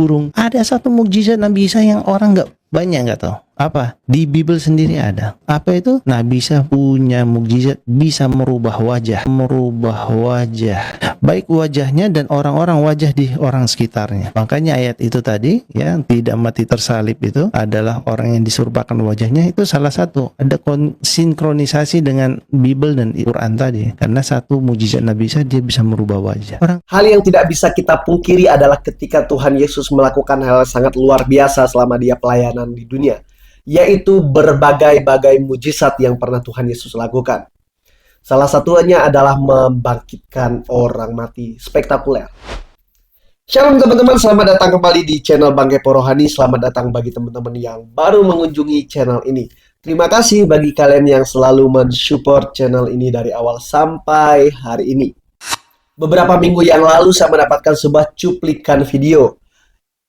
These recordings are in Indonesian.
burung. Ada satu mukjizat Nabi Isa yang orang banyak nggak tahu. Apa? Di Bible sendiri ada. Apa itu? Nabi Isa punya mukjizat bisa merubah wajah. Merubah wajah. Baik wajahnya dan orang-orang wajah di orang sekitarnya. Makanya ayat itu tadi, ya, tidak mati tersalib itu adalah orang yang diserupakan wajahnya, itu salah satu. Ada sinkronisasi dengan Bible dan Quran tadi. Karena satu mukjizat Nabi Isa, dia bisa merubah wajah. Hal yang tidak bisa kita pungkiri adalah ketika Tuhan Yesus melakukan hal sangat luar biasa selama dia pelayanan di dunia, yaitu berbagai-bagai mujizat yang pernah Tuhan Yesus lakukan. Salah satunya adalah membangkitkan orang mati spektakuler. Shalom teman-teman, selamat datang kembali di channel Bang Kepo Rohani. Selamat datang bagi teman-teman yang baru mengunjungi channel ini. Terima kasih bagi kalian yang selalu mensupport channel ini dari awal sampai hari ini. Beberapa minggu yang lalu saya mendapatkan sebuah cuplikan video,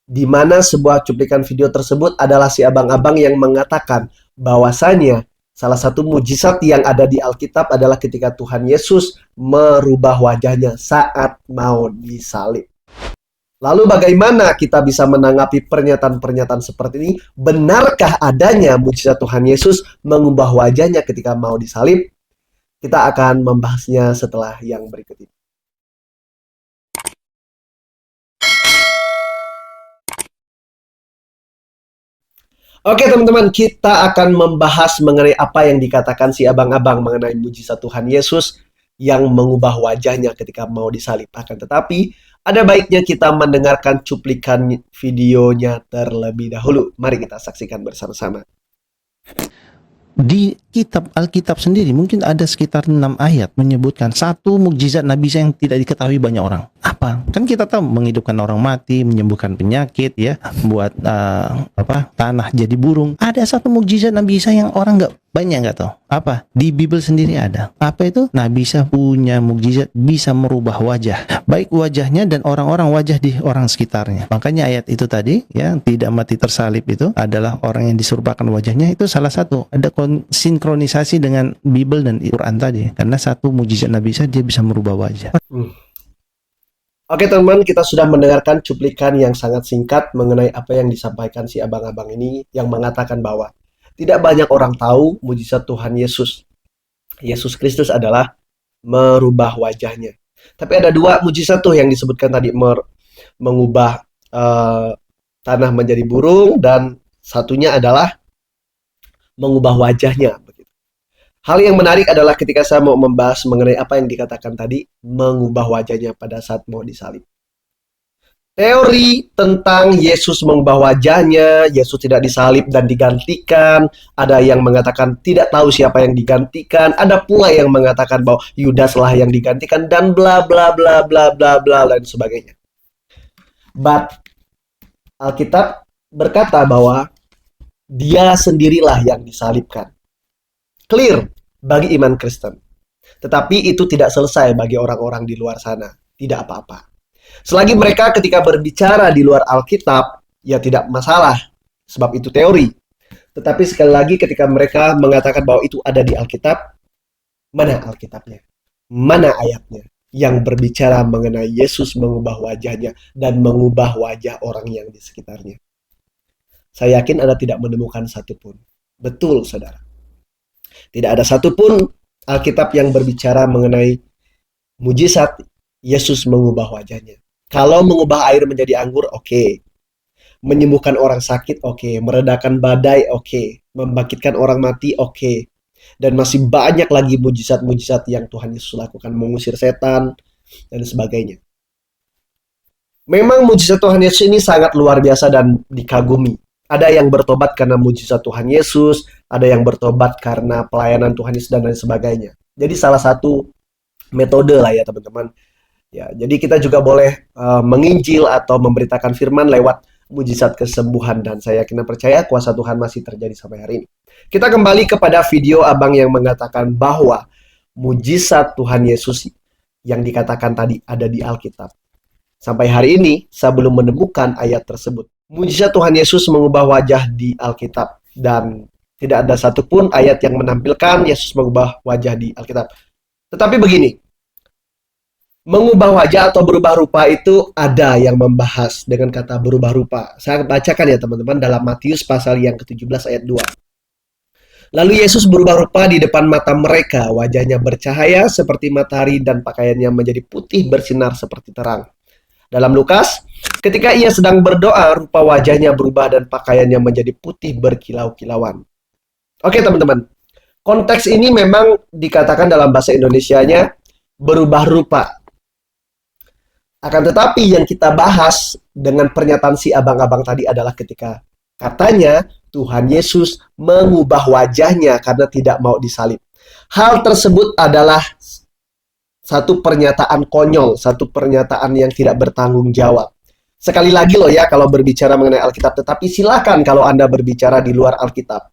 di mana sebuah cuplikan video tersebut adalah si abang-abang yang mengatakan bahwasanya salah satu mujizat yang ada di Alkitab adalah ketika Tuhan Yesus merubah wajahnya saat mau disalib. Lalu bagaimana kita bisa menanggapi pernyataan-pernyataan seperti ini? Benarkah adanya mujizat Tuhan Yesus mengubah wajahnya ketika mau disalib? Kita akan membahasnya setelah yang berikut ini. Oke teman-teman, kita akan membahas mengenai apa yang dikatakan si abang-abang mengenai mujizat Tuhan Yesus yang mengubah wajahnya ketika mau disalib. Akan tetapi, ada baiknya kita mendengarkan cuplikan videonya terlebih dahulu. Mari kita saksikan bersama-sama. Di kitab Alkitab sendiri mungkin ada sekitar 6 ayat menyebutkan satu mukjizat Nabi Isa yang tidak diketahui banyak orang. Apa? Kan kita tahu menghidupkan orang mati, menyembuhkan penyakit, ya, buat tanah jadi burung. Ada satu mukjizat Nabi Isa yang orang banyak nggak tahu. Apa? Di Bible sendiri ada. Apa itu? Nabi Isa punya mukjizat bisa merubah wajah. Baik wajahnya dan orang-orang wajah di orang sekitarnya. Makanya ayat itu tadi, ya, tidak mati tersalib itu adalah orang yang diserupakan wajahnya, itu salah satu. Ada sinkronisasi dengan Bible dan Quran tadi. Karena satu mukjizat Nabi Isa, dia bisa merubah wajah. Oke teman-teman, kita sudah mendengarkan cuplikan yang sangat singkat mengenai apa yang disampaikan si abang-abang ini, yang mengatakan bahwa tidak banyak orang tahu mujizat Tuhan Yesus. Yesus Kristus adalah merubah wajahnya. Tapi ada dua mujizat tuh yang disebutkan tadi, mengubah tanah menjadi burung, dan satunya adalah mengubah wajahnya. Hal yang menarik adalah ketika saya mau membahas mengenai apa yang dikatakan tadi, mengubah wajahnya pada saat mau disalib. Teori tentang Yesus mengubah wajahnya, Yesus tidak disalib dan digantikan. Ada yang mengatakan tidak tahu siapa yang digantikan. Ada pula yang mengatakan bahwa Yudaslah yang digantikan, dan bla bla bla bla bla bla dan sebagainya. But Alkitab berkata bahwa dia sendirilah yang disalibkan. Clear bagi iman Kristen. Tetapi itu tidak selesai bagi orang-orang di luar sana. Tidak apa-apa. Selagi mereka ketika berbicara di luar Alkitab, ya tidak masalah. Sebab itu teori. Tetapi sekali lagi ketika mereka mengatakan bahwa itu ada di Alkitab, mana Alkitabnya? Mana ayatnya yang berbicara mengenai Yesus mengubah wajahnya dan mengubah wajah orang yang di sekitarnya? Saya yakin Anda tidak menemukan satupun. Betul, saudara. Tidak ada satupun Alkitab yang berbicara mengenai mujizat Yesus mengubah wajahnya. Kalau mengubah air menjadi anggur, oke. Menyembuhkan orang sakit, oke. Meredakan badai, oke. Membangkitkan orang mati, oke. Dan masih banyak lagi mujizat-mujizat yang Tuhan Yesus lakukan, mengusir setan, dan sebagainya. Memang mujizat Tuhan Yesus ini sangat luar biasa dan dikagumi. Ada yang bertobat karena mujizat Tuhan Yesus, ada yang bertobat karena pelayanan Tuhan Yesus, dan lain sebagainya. Jadi salah satu metode lah ya teman-teman. Ya, jadi kita juga boleh menginjil atau memberitakan firman lewat mujizat kesembuhan, dan saya yakin dan percaya kuasa Tuhan masih terjadi sampai hari ini. Kita kembali kepada video abang yang mengatakan bahwa mujizat Tuhan Yesus yang dikatakan tadi ada di Alkitab. Sampai hari ini saya belum menemukan ayat tersebut. Mujizat Tuhan Yesus mengubah wajah di Alkitab, dan tidak ada satupun ayat yang menampilkan Yesus mengubah wajah di Alkitab. Tetapi begini, Mengubah wajah atau berubah rupa itu ada yang membahas dengan kata berubah rupa. Saya bacakan ya teman-teman dalam Matius pasal yang ke-17 ayat 2. Lalu Yesus berubah rupa di depan mata mereka, wajahnya bercahaya seperti matahari dan pakaiannya menjadi putih bersinar seperti terang. Dalam Lukas, ketika ia sedang berdoa, rupa wajahnya berubah dan pakaiannya menjadi putih berkilau-kilauan. Oke teman-teman, konteks ini memang dikatakan dalam bahasa Indonesianya berubah rupa. Akan tetapi yang kita bahas dengan pernyataan si abang-abang tadi adalah ketika katanya Tuhan Yesus mengubah wajahnya karena tidak mau disalib. Hal tersebut adalah satu pernyataan konyol, satu pernyataan yang tidak bertanggung jawab. Sekali lagi loh ya kalau berbicara mengenai Alkitab, tetapi silakan kalau Anda berbicara di luar Alkitab.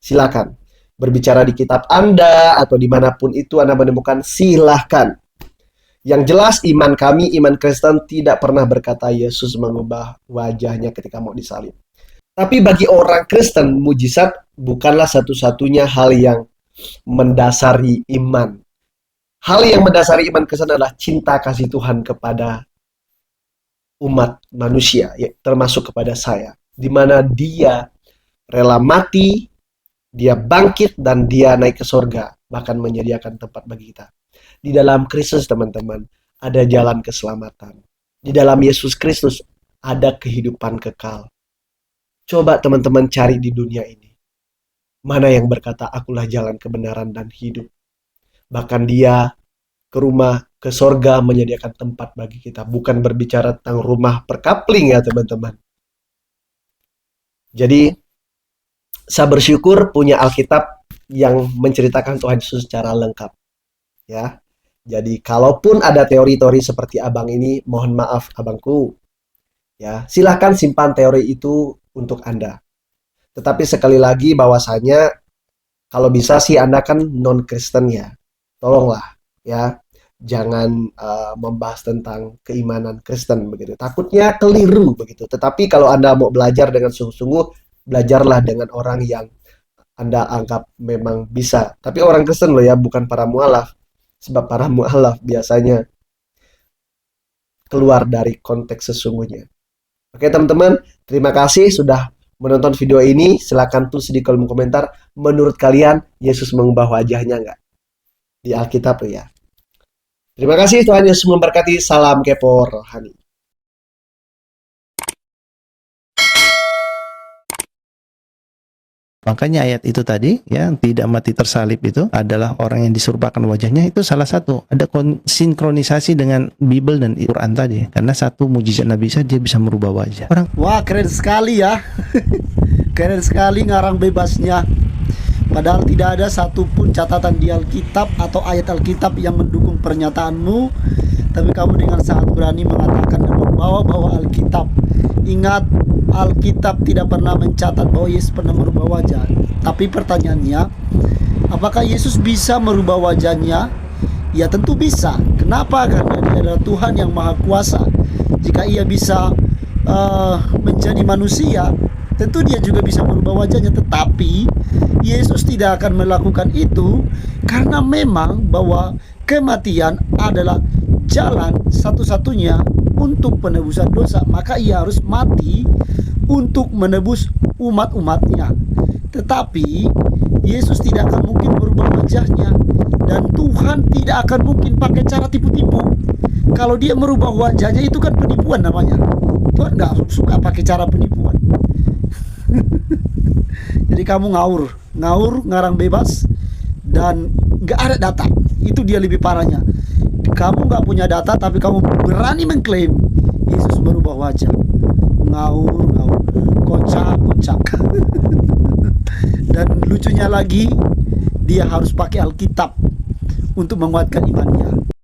Silakan. Berbicara di kitab Anda atau dimanapun itu Anda menemukan, silakan. Yang jelas iman kami, iman Kristen tidak pernah berkata Yesus mengubah wajahnya ketika mau disalib. Tapi bagi orang Kristen, mujizat bukanlah satu-satunya hal yang mendasari iman. Hal yang mendasari iman Kristen adalah cinta kasih Tuhan kepada umat manusia, ya, termasuk kepada saya. Di mana dia rela mati, dia bangkit, dan dia naik ke surga, bahkan menyediakan tempat bagi kita. Di dalam Kristus teman-teman, ada jalan keselamatan. Di dalam Yesus Kristus ada kehidupan kekal. Coba teman-teman cari di dunia ini. Mana yang berkata, akulah jalan kebenaran dan hidup. Bahkan dia ke sorga menyediakan tempat bagi kita. Bukan berbicara tentang rumah perkapling ya teman-teman. Jadi, saya bersyukur punya Alkitab yang menceritakan Tuhan Yesus secara lengkap. Ya. Jadi, kalaupun ada teori-teori seperti abang ini, mohon maaf abangku. Ya, silahkan simpan teori itu untuk Anda. Tetapi sekali lagi bahwasanya kalau bisa sih Anda kan non-Kristen ya. Tolonglah ya, jangan membahas tentang keimanan Kristen begitu. Takutnya keliru begitu. Tetapi kalau Anda mau belajar dengan sungguh-sungguh, belajarlah dengan orang yang Anda anggap memang bisa. Tapi orang Kristen loh ya, bukan para mualaf. Sebab para mualaf biasanya keluar dari konteks sesungguhnya. Oke teman-teman, terima kasih sudah menonton video ini. Silakan tulis di kolom komentar, menurut kalian Yesus mengubah wajahnya nggak? Di Alkitab ya. Terima kasih, Tuhan Yesus memberkati. Salam kepo rohani. Makanya ayat itu tadi, ya, tidak mati tersalib itu adalah orang yang diserupakan wajahnya, itu salah satu. Ada sinkronisasi dengan Bible dan Quran tadi. Karena satu mujizat Nabi Isa, dia bisa merubah wajah. Wah, keren sekali ya. Keren sekali ngarang bebasnya. Padahal tidak ada satupun catatan di Alkitab atau ayat Alkitab yang mendukung pernyataanmu. Tapi kamu dengan sangat berani mengatakan dan membawa Alkitab. Ingat, Alkitab tidak pernah mencatat bahwa Yesus pernah merubah wajah. Tapi pertanyaannya, apakah Yesus bisa merubah wajahnya? Ya tentu bisa. Kenapa? Karena dia adalah Tuhan yang Maha Kuasa. Jika ia bisa menjadi manusia, tentu dia juga bisa merubah wajahnya. Tetapi Yesus tidak akan melakukan itu karena memang bahwa kematian adalah jalan satu-satunya untuk penebusan dosa. Maka ia harus mati untuk menebus umat-umatnya. Tetapi Yesus tidak akan mungkin merubah wajahnya, dan Tuhan tidak akan mungkin pakai cara tipu-tipu. Kalau dia merubah wajahnya itu kan penipuan namanya. Tuhan nggak suka pakai cara penipuan. Jadi kamu ngawur, ngarang bebas, dan nggak ada data. Itu dia lebih parahnya. Kamu nggak punya data, tapi kamu berani mengklaim Yesus merubah wajah. Ngawur, kocak. Dan lucunya lagi, dia harus pakai Alkitab untuk menguatkan imannya.